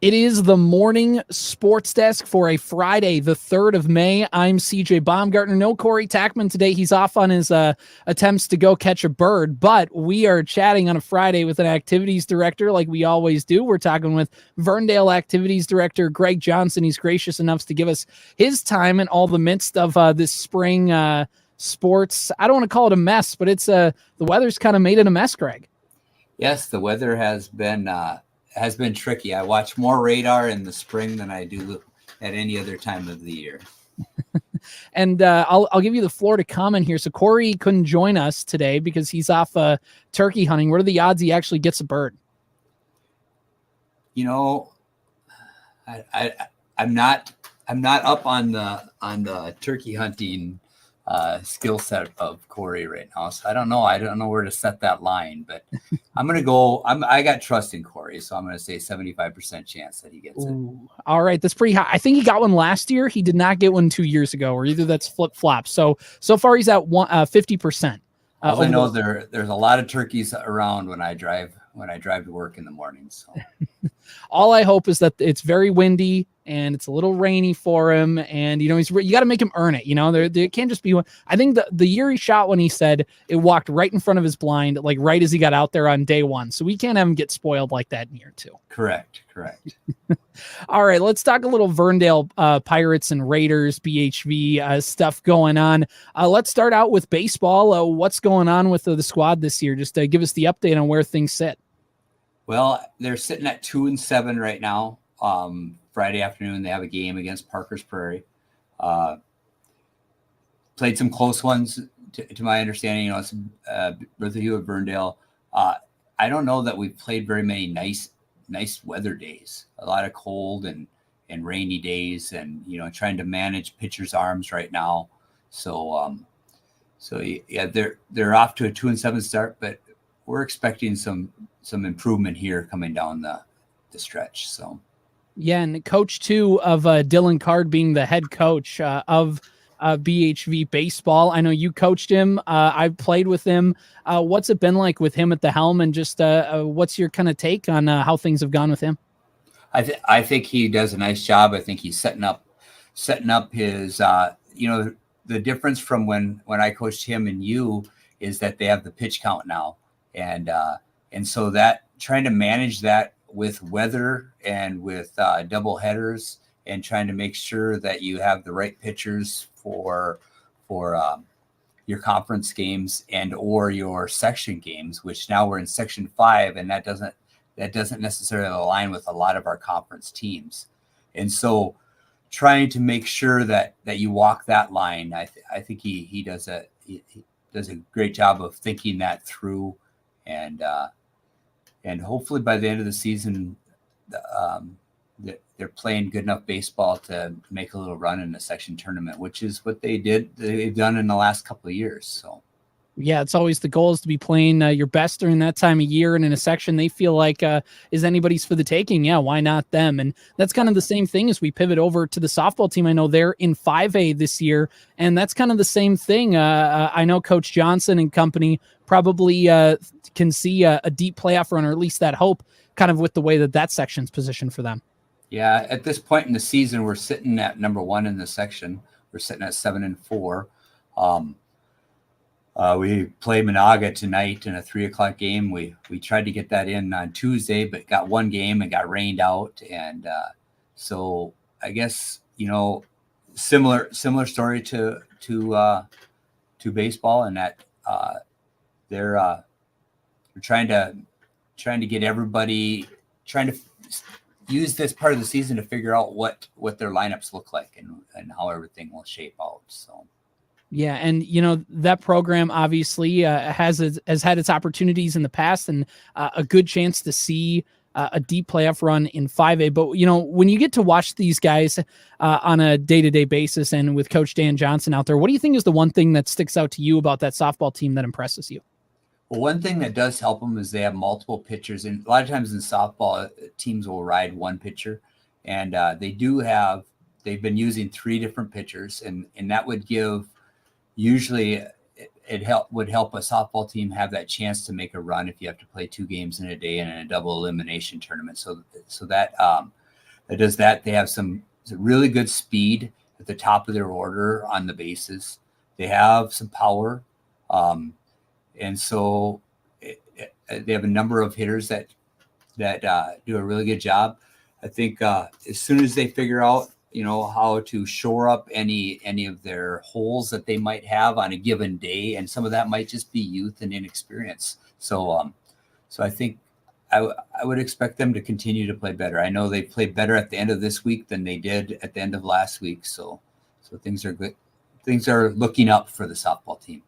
It is the morning sports desk for a Friday, the 3rd of May. I'm CJ Baumgartner. No Corey Tackman today. He's off on his attempts to go catch a bird, but we are chatting on a Friday with an activities director like we always do. We're talking with Verndale activities director Greg Johnson. He's gracious enough to give us his time in all the midst of this spring sports. I don't want to call it a mess, but it's the weather's kind of made it a mess, Greg. Yes, the weather has been tricky. I watch more radar in the spring than I do at any other time of the year. And I'll give you the floor to comment here. So Corey couldn't join us today because he's off turkey hunting. What are the odds he actually gets a bird? You know, I'm not up on the turkey hunting skill set of Corey right now, so I don't know where to set that line, but I'm gonna go. I got trust in Corey, so I'm gonna say 75% chance that he gets it. All right, that's pretty high. I think he got one last year. He did not get one 2 years ago, or either that's flip flop. So far he's at 50%. I know there's a lot of turkeys around when I drive to work in the morning. So all I hope is that it's very windy and it's a little rainy for him, and you got to make him earn it. There can't just be one. I think the year he shot one, he said it walked right in front of his blind, like right as he got out there on day one. So we can't have him get spoiled like that in year 2. Correct. All right, let's talk a little Verndale Pirates and Raiders BHV stuff going on. Let's start out with baseball. What's going on with the squad this year? Just give us the update on where things sit. Well, they're sitting at 2-7 right now. Friday afternoon, they have a game against Parker's Prairie. Played some close ones, to my understanding. It's Bertha Hewitt Verndale. I don't know that we've played very many nice weather days. A lot of cold and rainy days, and trying to manage pitchers' arms right now. So yeah, they're off to a 2-7 start, but we're expecting some improvement here coming down the stretch. So. Yeah, and coach too of Dylan Card being the head coach of BHV baseball. I know you coached him. I've played with him. What's it been like with him at the helm, and just what's your kind of take on how things have gone with him? I think he does a nice job. I think he's setting up his the difference from when I coached him and you is that they have the pitch count now, and so that trying to manage that with weather and with double headers, and trying to make sure that you have the right pitchers for your conference games and or your section games, which now we're in Section 5, and that doesn't necessarily align with a lot of our conference teams. And so trying to make sure that you walk that line, I think he does a great job of thinking that through, and hopefully by the end of the season, they're playing good enough baseball to make a little run in the section tournament, which is what they've done in the last couple of years. So, yeah, it's always the goal is to be playing your best during that time of year, and in a section they feel like is anybody's for the taking. Yeah, why not them? And that's kind of the same thing as we pivot over to the softball team. I know they're in 5A this year, and that's kind of the same thing. I know Coach Johnson and company probably can see a deep playoff run, or at least that hope, kind of with the way that section's positioned for them. Yeah, at this point in the season, we're sitting at number 1 in the section. We're sitting at 7-4. We play Monaga tonight in a 3:00 game. We tried to get that in on Tuesday, but got one game and got rained out. And so I guess similar story to baseball, in that they're trying to get everybody, trying to use this part of the season to figure out what their lineups look like and how everything will shape out. So. Yeah, and that program obviously has had its opportunities in the past, and a good chance to see a deep playoff run in 5A. But when you get to watch these guys on a day-to-day basis, and with Coach Dan Johnson out there, what do you think is the one thing that sticks out to you about that softball team that impresses you? Well, one thing that does help them is they have multiple pitchers, and a lot of times in softball, teams will ride one pitcher, and they've been using 3 different pitchers, and that would give. Usually it would help a softball team have that chance to make a run if you have to play 2 games in a day and in a double elimination tournament. So that that does that. They have some really good speed at the top of their order on the bases. They have some power. And so they have a number of hitters that do a really good job. I think as soon as they figure out, how to shore up any of their holes that they might have on a given day, and some of that might just be youth and inexperience. So I think I would expect them to continue to play better. I know they played better at the end of this week than they did at the end of last week. So things are good. Things are looking up for the softball team.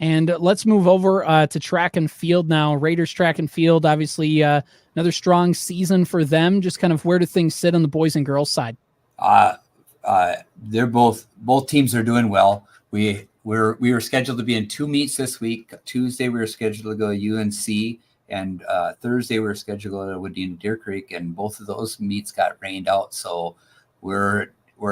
And let's move over to track and field now. Raiders track and field, obviously another strong season for them. Just kind of where do things sit on the boys and girls side? They're both teams are doing well. We were scheduled to be in 2 meets this week. Tuesday we were scheduled to go to UNC, and Thursday we were scheduled to go to Wadena Deer Creek, and both of those meets got rained out. So we're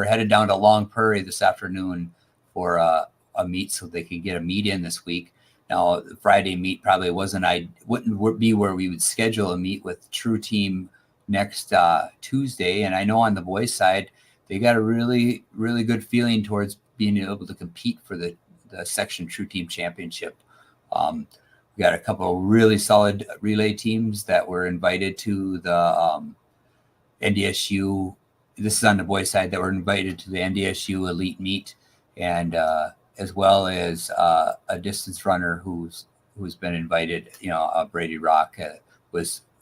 headed down to Long Prairie this afternoon for a meet so they could get a meet in this week. Now the Friday meet probably wouldn't be where we would schedule a meet with True Team next Tuesday. And I know on the boys side, they got a really, really good feeling towards being able to compete for the section True Team Championship. We got a couple of really solid relay teams that were invited to the NDSU. This is on the boys side, that were invited to the NDSU Elite Meet, and as well as a distance runner who's been invited. Brady Rock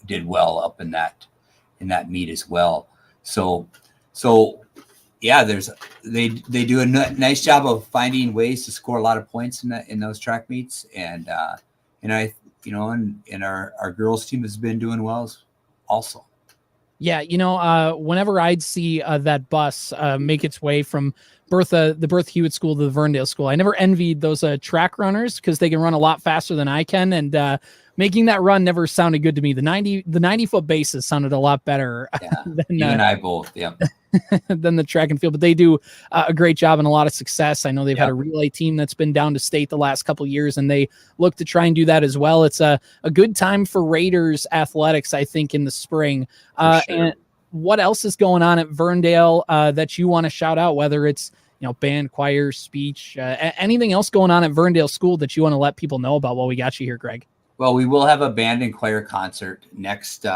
did well up in that meet as well. So yeah, they do a nice job of finding ways to score a lot of points in those track meets, and our girls team has been doing well also. Yeah, whenever I'd see that bus make its way from the Bertha Hewitt School to the Verndale School, I never envied those track runners because they can run a lot faster than I can, and making that run never sounded good to me. The 90-foot bases sounded a lot better. Yeah, you and I both, yeah. Than the track and field, but they do a great job and a lot of success. I know they've had a relay team that's been down to state the last couple of years, and they look to try and do that as well. It's a good time for Raiders athletics, I think, in the spring. Sure. And what else is going on at Verndale that you want to shout out, whether it's band, choir, speech, anything else going on at Verndale School that you want to let people know about while we got you here, Greg? Well, we will have a band and choir concert next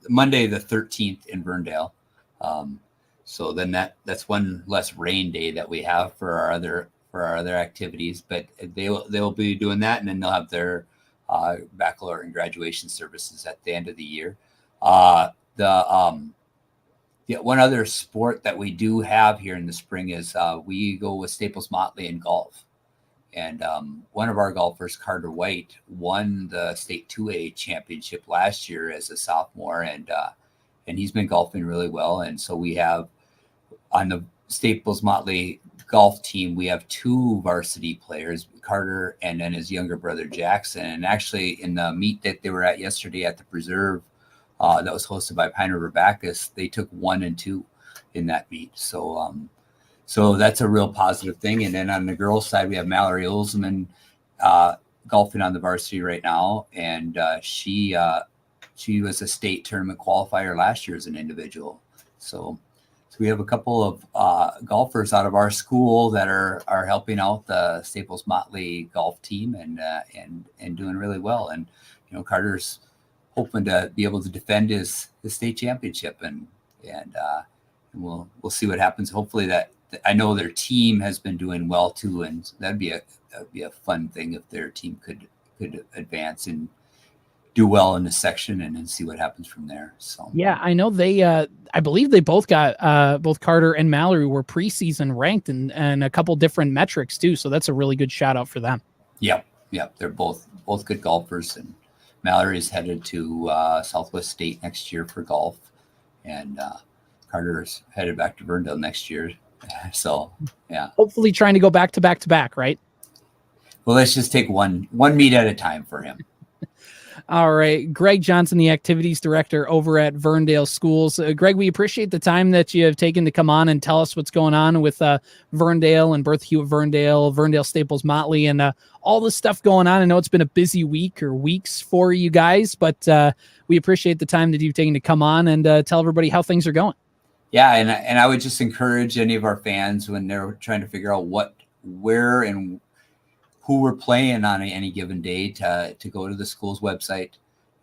Monday the 13th in Verndale. So then that's one less rain day that we have for our other activities, but they'll be doing that, and then they'll have their baccalaureate and graduation services at the end of the year. One other sport that we do have here in the spring is we go with Staples Motley in golf. And one of our golfers, Carter White, won the state 2A championship last year as a sophomore, and he's been golfing really well. And so we have on the Staples Motley golf team, we have 2 varsity players, Carter and then his younger brother Jackson. And actually, in the meet that they were at yesterday at the preserve that was hosted by Pine River Bacchus, they took 1 and 2 in that meet. So that's a real positive thing. And then on the girls' side, we have Mallory Olsman golfing on the varsity right now, and she was a state tournament qualifier last year as an individual. So we have a couple of golfers out of our school that are helping out the Staples Motley golf team and doing really well. And Carter's hoping to be able to defend his state championship, and we'll see what happens. Hopefully that. I know their team has been doing well too, and that'd be a fun thing if their team could advance and do well in the section, and then see what happens from there. So yeah, I know they. I believe they both got both Carter and Mallory were preseason ranked in a couple different metrics too. So that's a really good shout out for them. Yep. They're both good golfers, and Mallory's headed to Southwest State next year for golf, and Carter's headed back to Verndale next year. So, yeah. Hopefully trying to go back to back, right? Well, let's just take one meet at a time for him. All right. Greg Johnson, the activities director over at Verndale Schools. Greg, we appreciate the time that you have taken to come on and tell us what's going on with Verndale and Bertha Hewitt Verndale, Verndale Staples Motley, and all the stuff going on. I know it's been a busy week or weeks for you guys, but we we appreciate the time that you've taken to come on and tell everybody how things are going. Yeah, and I would just encourage any of our fans when they're trying to figure out where and who we're playing on any given day to go to the school's website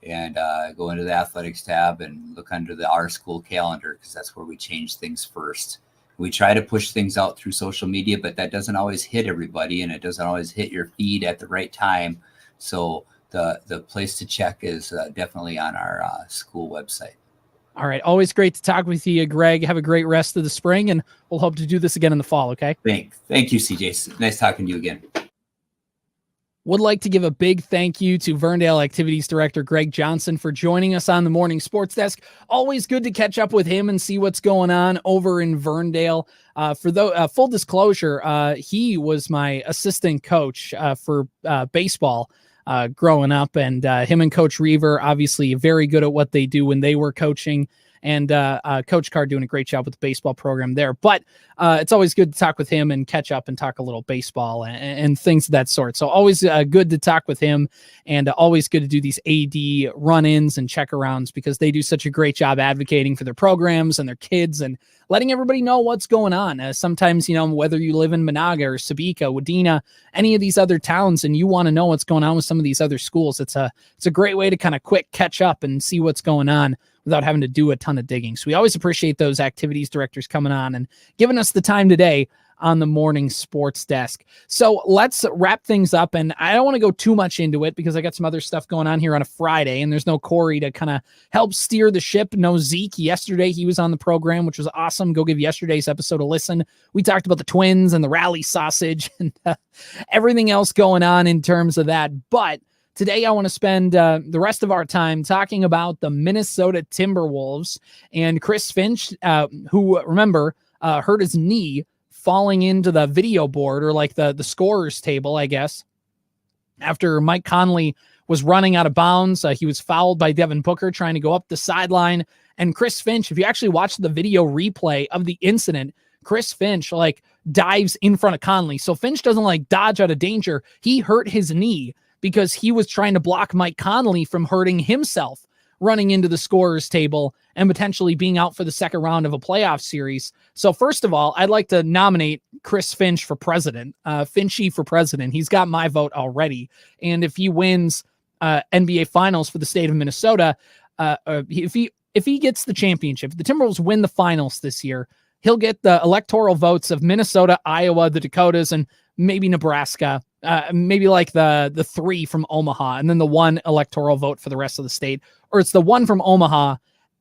and go into the athletics tab and look under our school calendar, because that's where we change things first. We try to push things out through social media, but that doesn't always hit everybody, and it doesn't always hit your feed at the right time. So the place to check is definitely on our school website. All right. Always great to talk with you, Greg. Have a great rest of the spring, and we'll hope to do this again in the fall. Okay. Thank you, CJ. Nice talking to you again. Would like to give a big thank you to Verndale Activities Director Greg Johnson for joining us on the Morning Sports Desk. Always good to catch up with him and see what's going on over in Verndale. Full disclosure, he was my assistant coach for baseball growing up, and him and Coach Reaver, obviously very good at what they do when they were coaching, and Coach Carr doing a great job with the baseball program there. But it's always good to talk with him and catch up and talk a little baseball and things of that sort. So always good to talk with him, and always good to do these AD run-ins and check-arounds, because they do such a great job advocating for their programs and their kids and letting everybody know what's going on. Sometimes, whether you live in Monaga or Sabika, Wadena, any of these other towns, and you want to know what's going on with some of these other schools, it's a great way to kind of quick catch up and see what's going on without having to do a ton of digging. So we always appreciate those activities directors coming on and giving us the time today on the Morning Sports Desk. So let's wrap things up, and I don't want to go too much into it because I got some other stuff going on here on a Friday, and there's no Corey to kind of help steer the ship. No Zeke. Yesterday he was on the program, which was awesome. Go give yesterday's episode a listen. We talked about the Twins and the rally sausage and everything else going on in terms of that. But today I want to spend the rest of our time talking about the Minnesota Timberwolves and Chris Finch, who, remember, hurt his knee falling into the video board, or like the scorer's table, I guess, after Mike Conley was running out of bounds. He was fouled by Devin Booker trying to go up the sideline. And Chris Finch, if you actually watch the video replay of the incident, Chris Finch dives in front of Conley. So Finch doesn't dodge out of danger. He hurt his knee because he was trying to block Mike Conley from hurting himself, running into the scorer's table and potentially being out for the second round of a playoff series. So first of all, I'd like to nominate Chris Finch for president, Finchy for president. He's got my vote already. And if he wins NBA finals for the state of Minnesota, if he gets the championship, if the Timberwolves win the finals this year, he'll get the electoral votes of Minnesota, Iowa, the Dakotas, and maybe Nebraska, maybe the three from Omaha, and then the one electoral vote for the rest of the state. Or it's the one from Omaha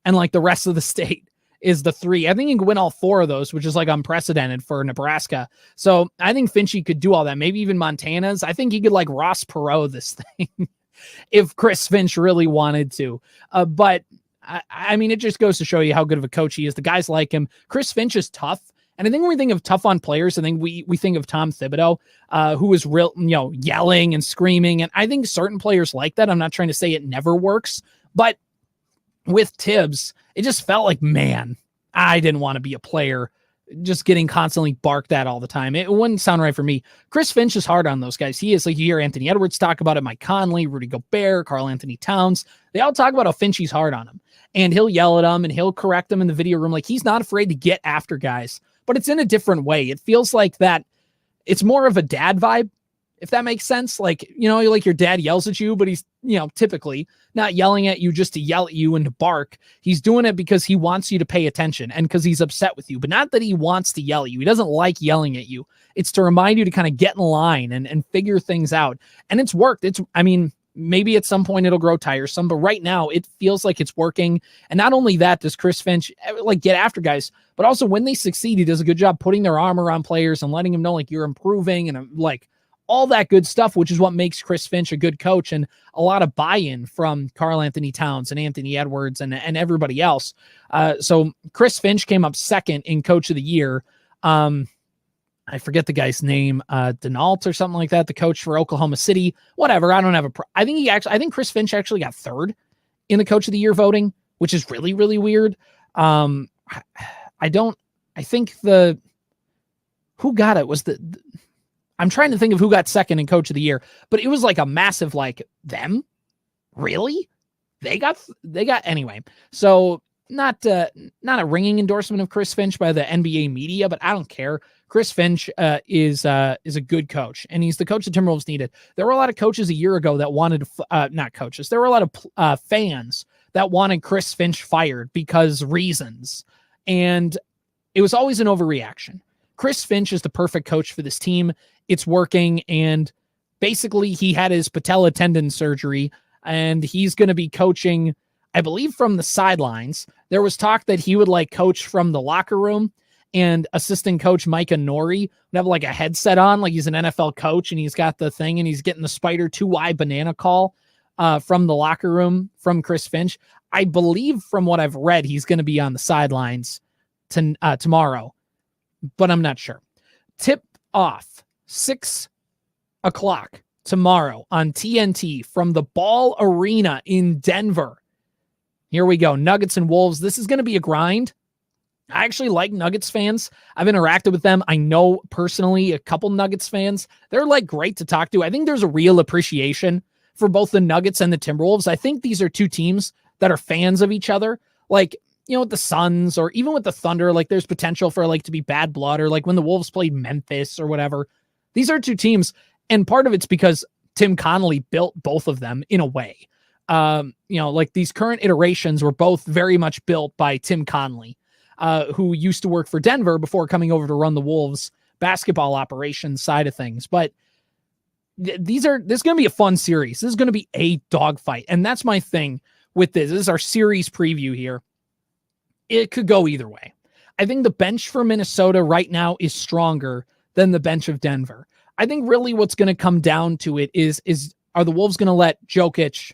and the rest of the state is the three. I think he can win all four of those, which is unprecedented for Nebraska. So I think Finchy could do all that. Maybe even Montana's. I think he could Ross Perot this thing if Chris Finch really wanted to. But I mean, it just goes to show you how good of a coach he is. The guys like him. Chris Finch is tough. And I think when we think of tough on players, I think we think of Tom Thibodeau, who is real, yelling and screaming. And I think certain players like that. I'm not trying to say it never works, but with Tibbs, it just felt like, man, I didn't want to be a player just getting constantly barked at all the time. It wouldn't sound right for me. Chris Finch is hard on those guys. He is, you hear Anthony Edwards talk about it, Mike Conley, Rudy Gobert, Karl Anthony Towns. They all talk about how Finchy's hard on him. And he'll yell at them and he'll correct them in the video room. He's not afraid to get after guys, but it's in a different way. It feels like that it's more of a dad vibe, if that makes sense. Your dad yells at you, but he's, typically not yelling at you just to yell at you and to bark. He's doing it because he wants you to pay attention and because he's upset with you, but not that he wants to yell at you. He doesn't like yelling at you. It's to remind you to kind of get in line and figure things out. And it's worked. Maybe at some point it'll grow tiresome, but right now it feels like it's working. And not only that, does Chris Finch get after guys, but also when they succeed, he does a good job putting their arm around players and letting them know you're improving and all that good stuff, which is what makes Chris Finch a good coach, and a lot of buy-in from Karl Anthony Towns and Anthony Edwards and everybody else. So Chris Finch came up second in Coach of the Year. I forget the guy's name, Denault or something like that, the coach for Oklahoma City, whatever. I don't have I think Chris Finch actually got third in the Coach of the Year voting, which is really, really weird. Who got it was I'm trying to think of who got second in Coach of the Year, but it was a massive them? Really? they got anyway. So not a ringing endorsement of Chris Finch by the NBA media, but I don't care. Chris Finch is a good coach, and he's the coach the Timberwolves needed. There were a lot of coaches a year ago that wanted not coaches. There were a lot of fans that wanted Chris Finch fired because reasons, and it was always an overreaction. Chris Finch is the perfect coach for this team. It's working, and basically he had his patella tendon surgery, and he's going to be coaching, I believe, from the sidelines. There was talk that he would like coach from the locker room, and assistant coach Micah Nori would have like a headset on, like he's an NFL coach, and he's got the thing, and he's getting the spider 2Y banana call from the locker room from Chris Finch. I believe from what I've read, he's going to be on the sidelines tomorrow, but I'm not sure. Tip off 6 o'clock tomorrow on TNT from the Ball Arena in Denver. Here we go. Nuggets and Wolves. This is going to be a grind. I actually like Nuggets fans. I've interacted with them. I know personally a couple Nuggets fans. They're like great to talk to. I think there's a real appreciation for both the Nuggets and the Timberwolves. I think these are two teams that are fans of each other. Like, you know, with the Suns or even with the Thunder, like there's potential for like to be bad blood, or like when the Wolves played Memphis or whatever. These are two teams. And part of it's because Tim Connolly built both of them in a way. Like these current iterations were both very much built by Tim Connolly, who used to work for Denver before coming over to run the Wolves basketball operations side of things. But this is going to be a fun series. This is going to be a dogfight. And that's my thing with this. This is our series preview here. It could go either way. I think the bench for Minnesota right now is stronger than the bench of Denver. I think really what's going to come down to it is are the Wolves going to let Jokic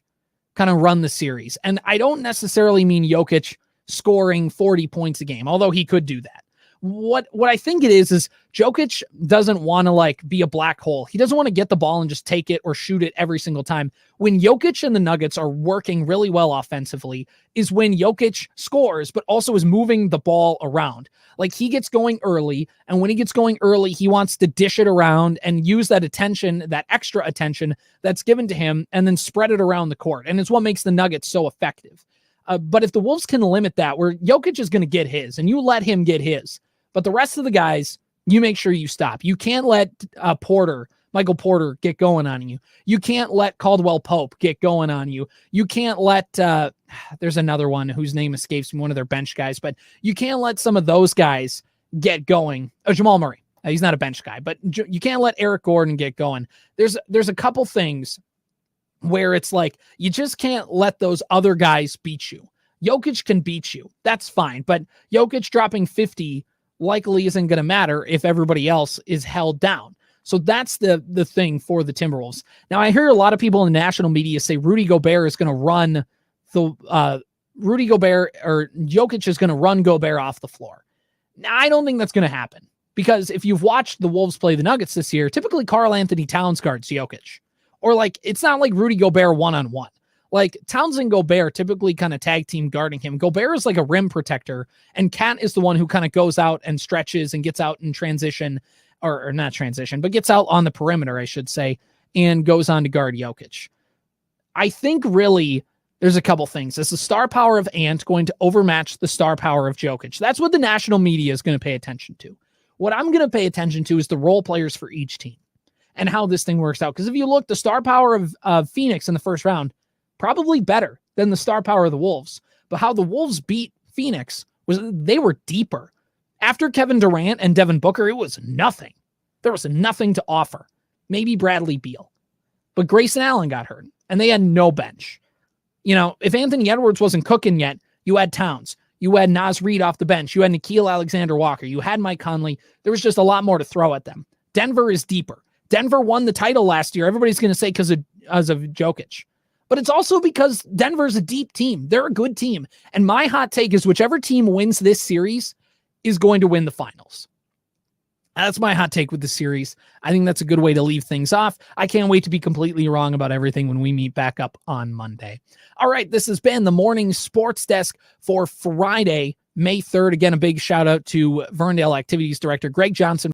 kind of run the series? And I don't necessarily mean Jokic scoring 40 points a game, although he could do that. What I think it is Jokic doesn't want to like be a black hole. He doesn't want to get the ball and just take it or shoot it every single time. When Jokic and the Nuggets are working really well offensively is when Jokic scores, but also is moving the ball around. Like he gets going early, and when he gets going early, he wants to dish it around and use that attention, that extra attention that's given to him, and then spread it around the court. And it's what makes the Nuggets so effective. But if the Wolves can limit that, where Jokic is going to get his, and you let him get his, but the rest of the guys, you make sure you stop. You can't let Michael Porter get going on you. You can't let Caldwell Pope get going on you. You can't let, there's another one whose name escapes me, one of their bench guys, but you can't let some of those guys get going. Oh, Jamal Murray. He's not a bench guy, but you can't let Eric Gordon get going. There's a couple things where it's like, you just can't let those other guys beat you. Jokic can beat you. That's fine. But Jokic dropping 50 likely isn't going to matter if everybody else is held down. So that's the thing for the Timberwolves. Now, I hear a lot of people in the national media say Rudy Gobert is going to run Jokic is going to run Gobert off the floor. Now, I don't think that's going to happen, because if you've watched the Wolves play the Nuggets this year, typically Karl Anthony Towns guards Jokic. Or like, it's not like Rudy Gobert one-on-one. Like Towns and Gobert typically kind of tag team guarding him. Gobert is like a rim protector, and Cat is the one who kind of goes out and stretches and gets out in transition, or not transition, but gets out on the perimeter, I should say, and goes on to guard Jokic. I think really there's a couple things. Is the star power of Ant going to overmatch the star power of Jokic? That's what the national media is going to pay attention to. What I'm going to pay attention to is the role players for each team and how this thing works out. Because if you look, the star power of Phoenix in the first round, probably better than the star power of the Wolves. But how the Wolves beat Phoenix was they were deeper. After Kevin Durant and Devin Booker, it was nothing. There was nothing to offer. Maybe Bradley Beal. But Grayson Allen got hurt, and they had no bench. You know, if Anthony Edwards wasn't cooking yet, you had Towns. You had Naz Reid off the bench. You had Nickeil Alexander-Walker. You had Mike Conley. There was just a lot more to throw at them. Denver is deeper. Denver won the title last year. Everybody's going to say because of Jokic. But it's also because Denver's a deep team. They're a good team. And my hot take is whichever team wins this series is going to win the finals. That's my hot take with the series. I think that's a good way to leave things off. I can't wait to be completely wrong about everything when we meet back up on Monday. All right, this has been the Morning Sports Desk for Friday, May 3rd. Again, a big shout out to Verndale Activities Director Greg Johnson